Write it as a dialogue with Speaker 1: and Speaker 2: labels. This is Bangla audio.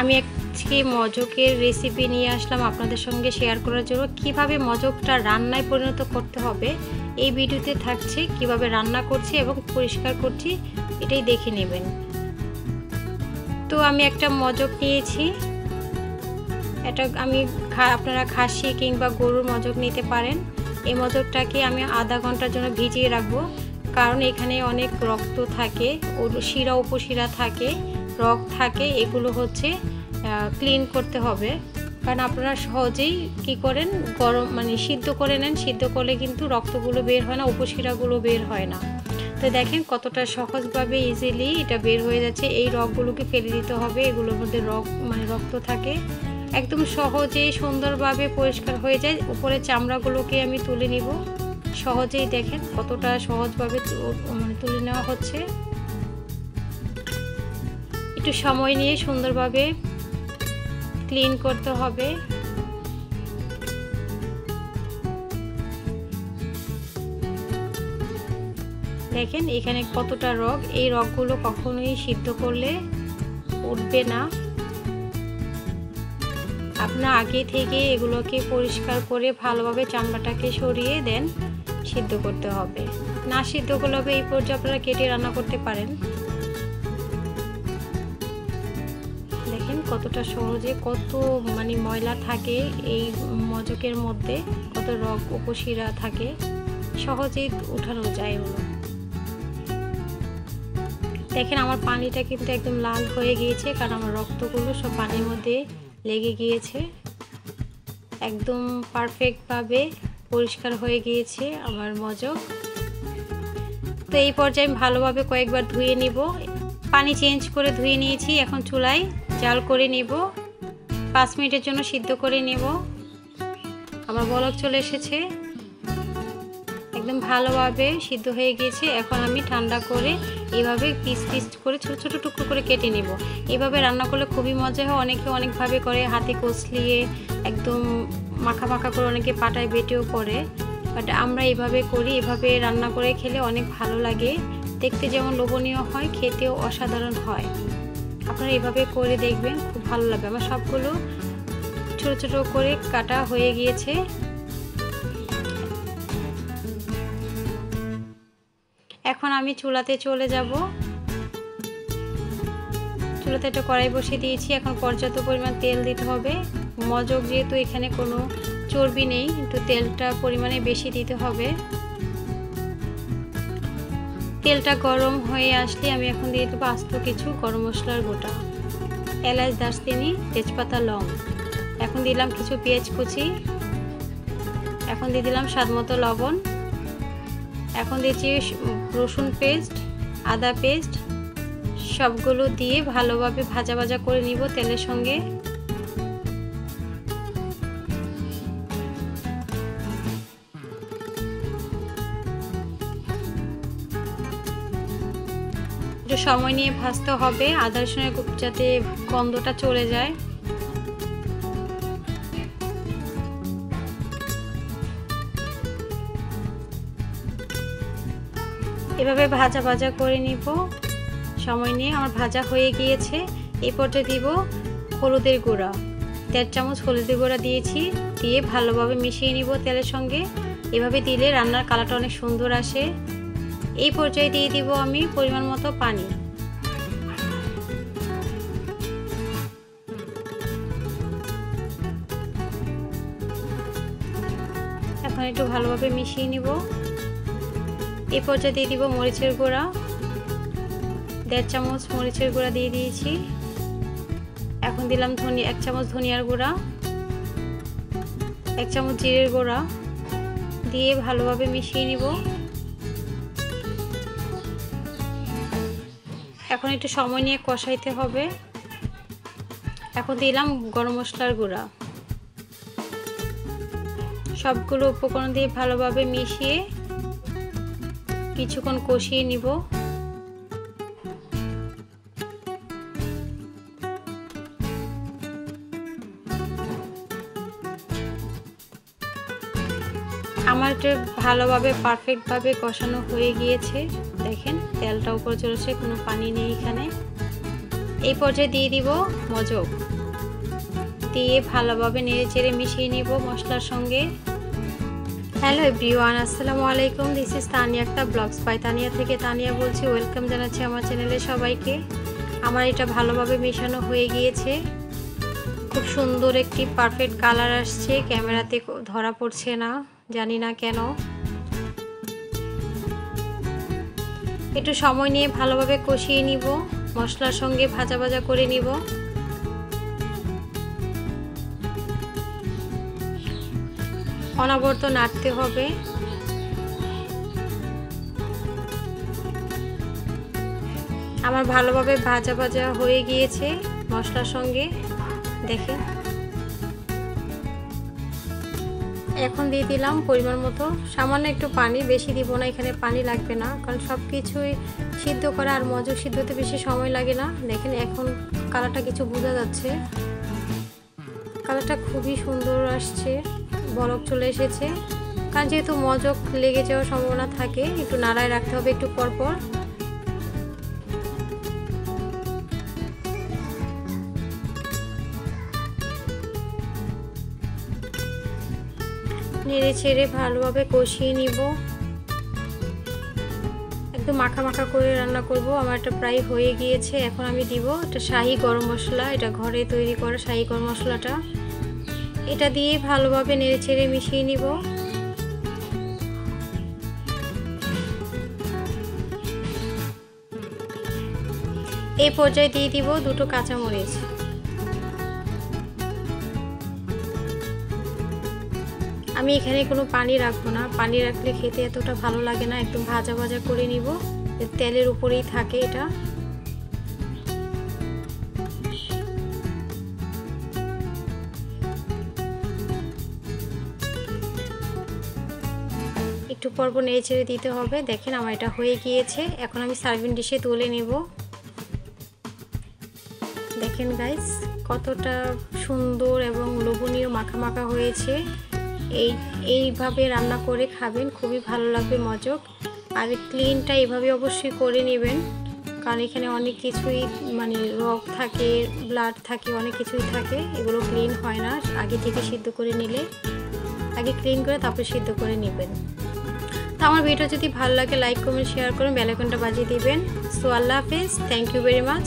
Speaker 1: আমি আজকে মজকের রেসিপি নিয়ে আসলাম আপনাদের সঙ্গে শেয়ার করার জন্য। কিভাবে মজকটা রান্নায় পরিণত করতে হবে এই ভিডিওতে থাকছে, কিভাবে রান্না করছি এবং পরিষ্কার করছি এটাই দেখে নেবেন। তো আমি একটা মজক নিয়েছি, এটা আপনারা খাসি কিংবা গরুর মজক নিতে পারেন। এই মজকটাকে আমি আধা ঘন্টার জন্য ভিজিয়ে রাখবো, কারণ এখানে অনেক রক্ত থাকে, শিরা উপশিরা থাকে, রক্ত থাকে, এগুলো হচ্ছে ক্লিন করতে হবে। কারণ আপনারা সহজেই কি করেন, গরম সিদ্ধ করে নেন, সিদ্ধ করলে কিন্তু রক্তগুলো বের হয় না, উপশিরাগুলো বের হয় না। তো দেখেন কতটা সহজভাবে ইজিলি এটা বের হয়ে যাচ্ছে। এই রগগুলোকে ফেলে দিতে হবে, এগুলোর মধ্যে রক্ত থাকে, একদম সহজেই সুন্দরভাবে পরিষ্কার হয়ে যায়। উপরে চামড়াগুলোকে আমি তুলে নিব, সহজেই দেখেন কতটা সহজভাবে তুলে নেওয়া হচ্ছে। একটু সময় নিয়ে সুন্দরভাবে ক্লিন করতে হবে। দেখেন এখানে কতটা রগ, এই রগগুলো কখনোই সিদ্ধ করলে উঠবে না। আপনার আগে থেকে এগুলোকে পরিষ্কার করে ভালোভাবে চামড়াটাকে সরিয়ে দেন, সিদ্ধ করতে হবে। না সিদ্ধ করলে হবে এই পর্যায়ে আপনারা কেটে রান্না করতে পারেন। দেখেন কতটা সহজে, কত ময়লা থাকে এই মজকের মধ্যে, কত রগ উপশিরা থাকে, সহজেই উঠানো যায় এগুলো। দেখেন আমার পানিটা কিন্তু একদম লাল হয়ে গিয়েছে, কারণ আমার রক্তগুলো সব পানির মধ্যে লেগে গিয়েছে। একদম পারফেক্টভাবে পরিষ্কার হয়ে গিয়েছে আমার মজক। তো এই পর্যায়ে আমি ভালোভাবে কয়েকবার ধুয়ে নিব, পানি চেঞ্জ করে ধুয়ে নিয়েছি। এখন চুলায় জাল করে নিব, 5 মিনিটের জন্য সিদ্ধ করে নেব। আমার বলক চলে এসেছে, একদম ভালোভাবে সিদ্ধ হয়ে গিয়েছে। এখন আমি ঠান্ডা করে এইভাবে পিস পিস করে ছোট ছোট টুকরো করে কেটে নেব। এইভাবে রান্না করলে খুবই মজা হয়। অনেকে অনেকভাবে করে, হাতে কচলিয়ে একদম মাখা মাখা করে, অনেকে পাটায় বেটেও করে, বাট আমরা এইভাবে করি। এভাবে রান্না করে খেলে অনেক ভালো লাগে, দেখতে যেমন লোভনীয় হয়, খেতেও অসাধারণ হয়। আপনারা এইভাবে করে দেখবেন, খুব ভালো লাগবে। আমার সবগুলো ছোট ছোট করে কাটা হয়ে গিয়েছে। এখন আমি চুলাতে চলে যাব। চুলাতে একটা কড়াই বসিয়ে দিয়েছি। এখন পর্যাপ্ত পরিমাণ তেল দিতে হবে। মজক যেহেতু এখানে কোনো চর্বি নেই, একটু তেলটা পরিমাণে বেশি দিতে হবে। তেলটা গরম হয়ে আসলে আমি এখন দিয়ে দেবো আস্ত কিছু গরম মশলার গোটা, এলাচ, দারচিনি, তেজপাতা, লং। এখন দিলাম কিছু পেঁয়াজ কুচি। এখন দিয়ে দিলাম স্বাদমতো লবণ। এখন দিয়েছি রসুন পেস্ট, আদা পেস্ট, সবগুলো দিয়ে ভালোভাবে ভাজা ভাজা করে নিব তেলের সঙ্গে। একটু সময় নিয়ে ভাজতে হবে, আদা রসুনের যাতে গন্ধটা চলে যায়। এভাবে ভাজা ভাজা করে নিব সময় নিয়ে। আমার ভাজা হয়ে গিয়েছে। এই পর্যায়ে দিব হলুদের গুঁড়া, 1.5 চামচ হলুদের গুঁড়া দিয়েছি, দিয়ে ভালোভাবে মিশিয়ে নিব তেলের সঙ্গে। এভাবে দিলে রান্নার কালারটা অনেক সুন্দর আসে। এই পর্যায়ে দিয়ে দিব আমি পরিমাণ মতো পানি। এখন একটু ভালোভাবে মিশিয়ে নিব। এই পর্যায়ে দিয়ে দিব মরিচের গুঁড়া, 1.5 চামচ মরিচের গুঁড়া দিয়ে দিয়েছি। এখন দিলাম 1 চামচ ধনিয়ার গুঁড়া, 1 চামচ জিরের গুঁড়া দিয়ে ভালোভাবে মিশিয়ে নিব। এখন একটু সময় নিয়ে কষাইতে হবে। এখন দিলাম গরম মশলার গুঁড়া। সবগুলো উপকরণ দিয়ে ভালোভাবে মিশিয়ে কিছুক্ষণ কষিয়ে নিব। আমার এটা ভালোভাবে পারফেক্টভাবে কষানো হয়ে গিয়েছে। দেখেন তেলটা উপরে চলেছে, কোনো পানি নেই এখানে। এই পর্যায়ে দিয়ে দিব মজক, দিয়ে ভালোভাবে নেড়েচেড়ে মিশিয়ে নিব মশলার সঙ্গে। হ্যালো এভরিওয়ান, আসসালামু আলাইকুম। This is Tania Akter blogs by Tania থেকে তানিয়া বলছি। ওয়েলকাম জানাচ্ছি আমার চ্যানেলে সবাইকে। আমার এটা ভালোভাবে মেশানো হয়ে গিয়েছে, খুব সুন্দর একটি পারফেক্ট কালার আসছে। ক্যামেরাতে ধরা পড়ছে না, জানি না কেন। একটু সময় নিয়ে ভালোভাবে কষিয়ে নিব, মশলার সঙ্গে ভাজা ভাজা করে নিব। অনবরত নাড়তে হবে। আমার ভালোভাবে ভাজা ভাজা হয়ে গিয়েছে মশলার সঙ্গে, দেখেন। এখন দিয়ে দিলাম পরিমাণ মতো সামান্য একটু পানি, বেশি দিব না, এখানে পানি লাগবে না, কারণ সব কিছুই সিদ্ধ করা আর মজক সিদ্ধতে বেশি সময় লাগে না। দেখেন এখন কালারটা কিছু বোঝা যাচ্ছে, কালারটা খুবই সুন্দর আসছে, বরফ চলে এসেছে। কারণ যেহেতু মজক লেগে যাওয়ার সম্ভাবনা থাকে, একটু নাড়ায় রাখতে হবে একটু পরপর। নেড়ে ছেড়ে ভালোভাবে কষিয়ে নিব, একদম মাখা মাখা করে রান্না করব। আমার এটা প্রায় হয়ে গিয়েছে। এখন আমি দিব এটা শাহি গরম মশলা, এটা ঘরে তৈরি করা শাহি গরম মশলাটা। এটা দিয়ে ভালোভাবে নেড়ে ছেড়ে মিশিয়ে নিব। এই পর্যায়ে দিয়ে দিব দুটো কাঁচামরিচ। আমি এখানে কোনো পানি রাখবো না, পানি রাখলে খেতে এতটা ভালো লাগে না। একদম ভাজা ভাজা করে নিব, তেলের উপরেই থাকে এটা। একটু পরপর নেড়ে ছেড়ে দিতে হবে। দেখেন আমার এটা হয়ে গিয়েছে। এখন আমি সার্ভিং ডিশে তুলে নেব। দেখেন গাইস কতটা সুন্দর এবং লোভনীয় মাখা মাখা হয়েছে। এইভাবে রান্না করে খাবেন, খুবই ভালো লাগবে মজক। আর ক্লিনটা এইভাবে অবশ্যই করে নেবেন, কারণ এখানে অনেক কিছুই মানে রক থাকে, ব্লাড থাকে, অনেক কিছুই থাকে, এগুলো ক্লিন হয় না। আগে থেকে সিদ্ধ করে নিলে, আগে ক্লিন করে তারপরে সিদ্ধ করে নেবেন। তো আমার ভিডিও যদি ভালো লাগে লাইক কমেন্ট শেয়ার করুন, বেল আইকনটা বাজিয়ে দিবেন। সো আল্লাহ হাফেজ, থ্যাংক ইউ ভেরি মাচ।